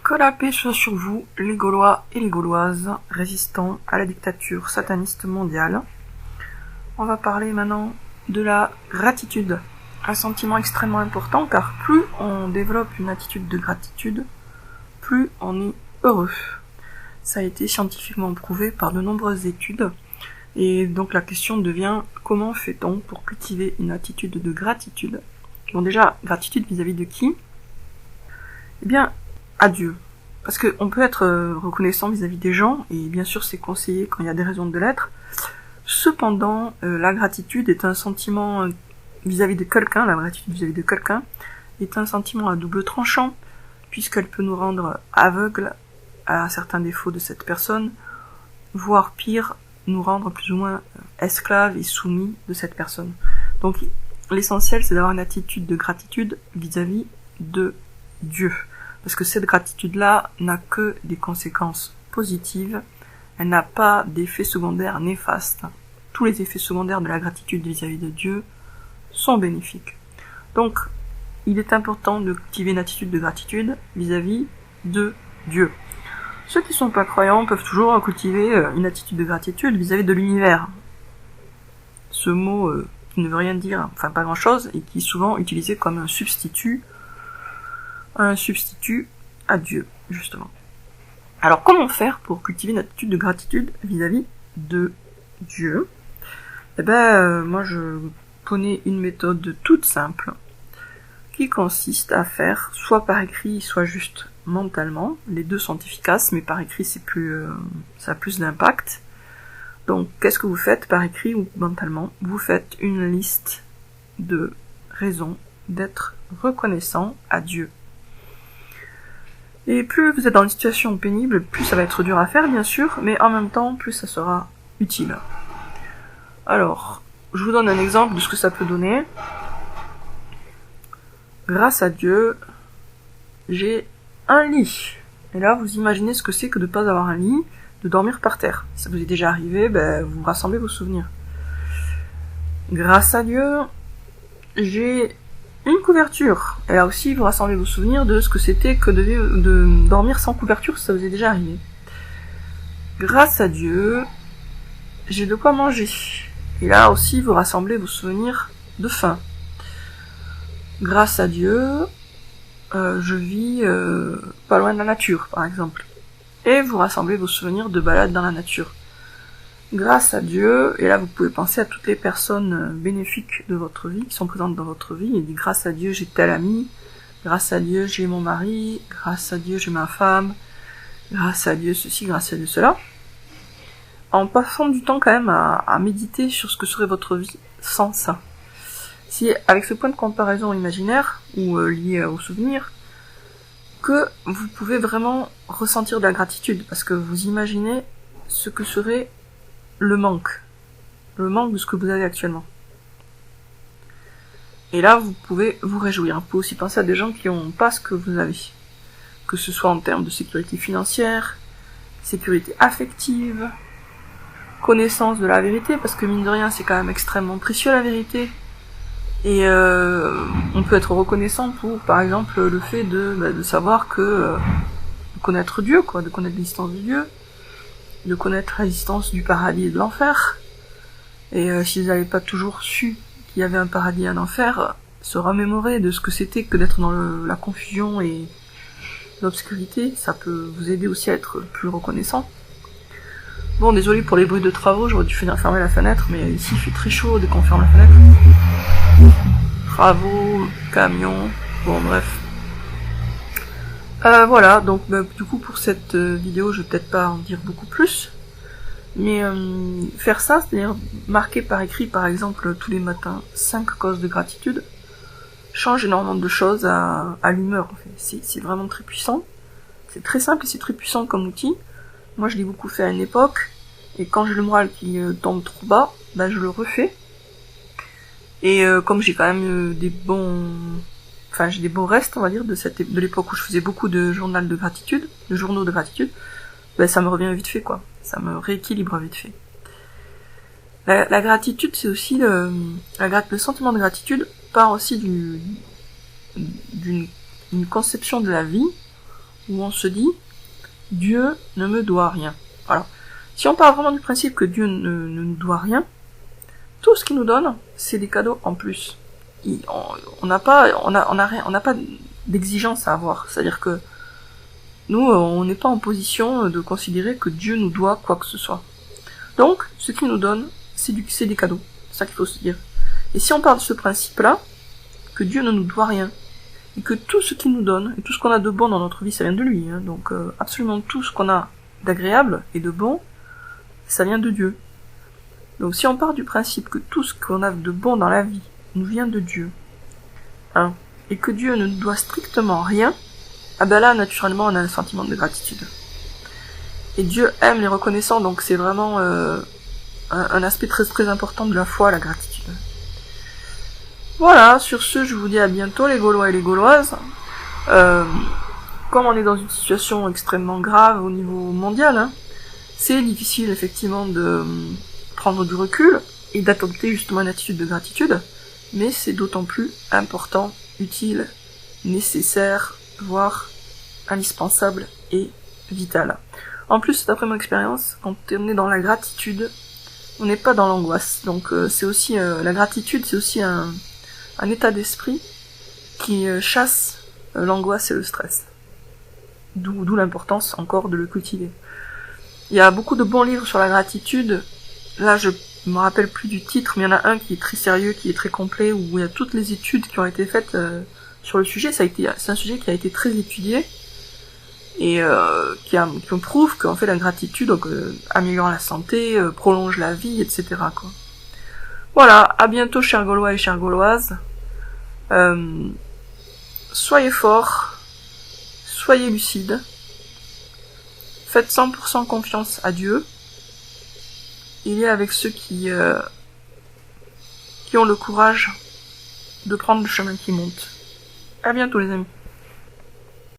Que la paix soit sur vous, les Gaulois et les Gauloises, résistants à la dictature sataniste mondiale. On va parler maintenant de la gratitude. Un sentiment extrêmement important car plus on développe une attitude de gratitude, plus on est heureux. Ça a été scientifiquement prouvé par de nombreuses études. Et donc la question devient, comment fait-on pour cultiver une attitude de gratitude? Bon, déjà, gratitude vis-à-vis de qui? Eh bien, à Dieu. Parce qu'on peut être reconnaissant vis-à-vis des gens, et bien sûr c'est conseillé quand il y a des raisons de l'être. Cependant, la gratitude est un sentiment vis-à-vis de quelqu'un, la gratitude vis-à-vis de quelqu'un est un sentiment à double tranchant, puisqu'elle peut nous rendre aveugles à certains défauts de cette personne, voire pire, nous rendre plus ou moins esclaves et soumis de cette personne. Donc l'essentiel c'est d'avoir une attitude de gratitude vis-à-vis de Dieu. Parce que cette gratitude-là n'a que des conséquences positives, elle n'a pas d'effets secondaires néfastes. Tous les effets secondaires de la gratitude vis-à-vis de Dieu sont bénéfiques. Donc, il est important de cultiver une attitude de gratitude vis-à-vis de Dieu. Ceux qui ne sont pas croyants peuvent toujours cultiver une attitude de gratitude vis-à-vis de l'univers. Ce mot qui ne veut rien dire, enfin pas grand-chose, et qui est souvent utilisé comme un substitut à Dieu, justement. Alors, comment faire pour cultiver une attitude de gratitude vis-à-vis de Dieu? Eh ben, moi je connais une méthode toute simple, qui consiste à faire soit par écrit, soit juste mentalement. Les deux sont efficaces, mais par écrit ça a plus d'impact. Donc, qu'est-ce que vous faites par écrit ou mentalement? Vous faites une liste de raisons d'être reconnaissant à Dieu. Et plus vous êtes dans une situation pénible, plus ça va être dur à faire, bien sûr, mais en même temps, plus ça sera utile. Alors, je vous donne un exemple de ce que ça peut donner. Grâce à Dieu, j'ai un lit. Et là, vous imaginez ce que c'est que de ne pas avoir un lit, de dormir par terre. Si ça vous est déjà arrivé, vous rassemblez vos souvenirs. Grâce à Dieu, j'ai une couverture. Et là aussi, vous rassemblez vos souvenirs de ce que c'était que de dormir sans couverture, si ça vous est déjà arrivé. Grâce à Dieu, j'ai de quoi manger. Et là aussi, vous rassemblez vos souvenirs de faim. Grâce à Dieu, je vis pas loin de la nature, par exemple. Et vous rassemblez vos souvenirs de balade dans la nature. Grâce à Dieu, et là vous pouvez penser à toutes les personnes bénéfiques de votre vie, qui sont présentes dans votre vie, et dit grâce à Dieu j'ai tel ami, grâce à Dieu j'ai mon mari, grâce à Dieu j'ai ma femme, grâce à Dieu ceci, grâce à Dieu cela. En passant du temps quand même à méditer sur ce que serait votre vie sans ça. Si avec ce point de comparaison imaginaire, ou lié au souvenir, que vous pouvez vraiment ressentir de la gratitude, parce que vous imaginez ce que serait le manque de ce que vous avez actuellement. Et là, vous pouvez vous réjouir. Vous pouvez aussi penser à des gens qui n'ont pas ce que vous avez. Que ce soit en termes de sécurité financière, sécurité affective, connaissance de la vérité, parce que mine de rien, c'est quand même extrêmement précieux la vérité. Et on peut être reconnaissant pour, par exemple, le fait de savoir de connaître Dieu, de connaître l'existence de Dieu, de connaître l'existence du paradis et de l'enfer. Et si vous n'avez pas toujours su qu'il y avait un paradis et un enfer, se remémorer de ce que c'était que d'être dans la confusion et l'obscurité, ça peut vous aider aussi à être plus reconnaissant. Bon, désolé pour les bruits de travaux, j'aurais dû fermer la fenêtre, mais ici il fait très chaud dès qu'on ferme la fenêtre. Travaux, camions, bon bref. Voilà, donc du coup pour cette vidéo, je vais peut-être pas en dire beaucoup plus, mais faire ça, c'est-à-dire marquer par écrit par exemple tous les matins 5 causes de gratitude, change énormément de choses à l'humeur en fait. C'est vraiment très puissant, c'est très simple et c'est très puissant comme outil. Moi je l'ai beaucoup fait à une époque, et quand j'ai le moral qui tombe trop bas, je le refais. Et comme j'ai quand même j'ai des bons restes, on va dire, de l'époque où je faisais beaucoup de journaux de gratitude, ça me revient vite fait, ça me rééquilibre vite fait. La gratitude, c'est aussi le sentiment de gratitude part aussi d'une conception de la vie où on se dit « Dieu ne me doit rien ». Voilà. Si on part vraiment du principe que Dieu ne nous doit rien, tout ce qu'il nous donne, c'est des cadeaux en plus. On n'a pas d'exigence à avoir. C'est-à-dire que nous, on n'est pas en position de considérer que Dieu nous doit quoi que ce soit. Donc, ce qu'il nous donne, c'est des cadeaux. C'est ça qu'il faut se dire. Et si on part de ce principe-là, que Dieu ne nous doit rien, et que tout ce qu'il nous donne, et tout ce qu'on a de bon dans notre vie, ça vient de lui. Hein, donc, absolument tout ce qu'on a d'agréable et de bon, ça vient de Dieu. Donc, si on part du principe que tout ce qu'on a de bon dans la vie nous vient de Dieu, hein, et que Dieu ne nous doit strictement rien, ah ben là, naturellement, on a un sentiment de gratitude. Et Dieu aime les reconnaissants, donc c'est vraiment un aspect très très important de la foi, la gratitude. Voilà, sur ce, je vous dis à bientôt les Gaulois et les Gauloises. Comme on est dans une situation extrêmement grave au niveau mondial, hein, c'est difficile effectivement de prendre du recul et d'adopter justement une attitude de gratitude, mais c'est d'autant plus important, utile, nécessaire, voire indispensable et vital. En plus, d'après mon expérience, quand on est dans la gratitude, on n'est pas dans l'angoisse. Donc c'est aussi la gratitude, c'est aussi un état d'esprit qui chasse l'angoisse et le stress. D'où l'importance encore de le cultiver. Il y a beaucoup de bons livres sur la gratitude. Là, je me rappelle plus du titre, mais il y en a un qui est très sérieux, qui est très complet, où il y a toutes les études qui ont été faites sur le sujet. C'est un sujet qui a été très étudié et qui prouve qu'en fait la gratitude donc, améliore la santé, prolonge la vie, etc. quoi. Voilà, à bientôt chers Gaulois et chères Gauloises. Soyez forts, soyez lucides, faites 100% confiance à Dieu. Il est avec ceux qui ont le courage de prendre le chemin qui monte. À bientôt les amis.